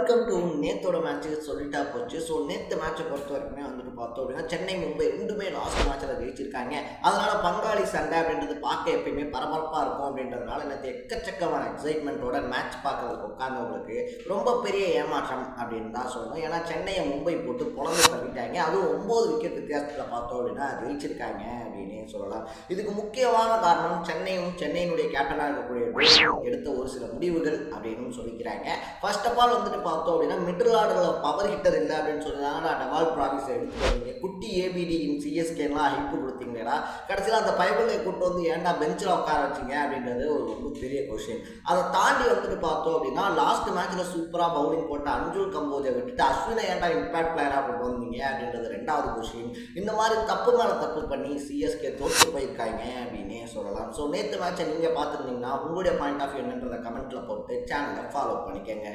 Welcome to நேத்தோட match சொல்லிட்டா போச்சு. So நேற்று மேட்சை பொறுத்த வரைக்குமே வந்துட்டு பார்த்தோம் அப்படின்னா சென்னை மும்பை ரெண்டுமே லாஸ்ட் மேட்சில் ஜெயிச்சிருக்காங்க. அதனால பங்காளி சண்டை அப்படின்றது பார்க்க எப்பயுமே பரபரப்பாக இருக்கும். அப்படின்றதுனால நேற்று எக்கச்சக்கமான எக்ஸைட்மெண்ட்டோட மேட்ச் பார்க்கறதுக்கு உட்கார்ந்தவங்களுக்கு ரொம்ப பெரிய ஏமாற்றம் அப்படின்னு தான் சொல்லணும். ஏன்னா சென்னையை மும்பை போட்டு புலந்து தள்ளிட்டாங்க. அதுவும் 9 விக்கெட் வித்தியாசத்தில் பார்த்தோம் அப்படின்னா ஜெயிச்சிருக்காங்க அப்படின்னே சொல்லலாம். இதுக்கு முக்கியமான காரணம் சென்னையினுடைய கேப்டனாக இருக்கக்கூடிய எடுத்த ஒரு சில முடிவுகள் அப்படின்னு சொல்லிக்கிறாங்க. ஃபர்ஸ்ட் ஆஃப் ஆல் வந்துட்டு பார்த்தோம் அப்படின்னா மிடில் ஆர்டரில் பவர் ஹிட்டர் இல்லை அப்படின்னு சொன்னாங்க. நான் டவால் ப்ராமிஸ் எடுத்துக்கிறீங்க, குட்டி ஏபிடி சிஎஸ்கேலாம் ஹைப்பு கொடுத்தீங்களா, கடைசியில் அந்த பைபிளை கூட்டு வந்து ஏன்டா பெஞ்சில் உட்கார வச்சிங்க அப்படின்றது ஒரு ரொம்ப பெரிய கொஸ்டின். அதை தாண்டி வந்துட்டு பார்த்தோம் அப்படின்னா லாஸ்ட் மேட்ச்சில் சூப்பராக பவுலிங் போட்ட அஞ்சுல் கம்போஜை விட்டுட்டு அஸ்வினை ஏன்டா இம்பாக்ட் பிளேயராக கொண்டு வந்தீங்க அப்படின்றது ரெண்டாவது கொஸ்டின். இந்த மாதிரி தப்பு மேலே தப்பு பண்ணி சிஎஸ்கே தோற்று போயிருக்காங்க அப்படின்னே சொல்லலாம். ஸோ நேற்று மேட்சை நீங்கள் பார்த்துருந்தீங்கன்னா உங்களுடைய பாயிண்ட் ஆஃப் வியூ என்னன்றதை கமெண்ட்டில் போட்டு சேனலை ஃபாலோ பண்ணிக்கங்க.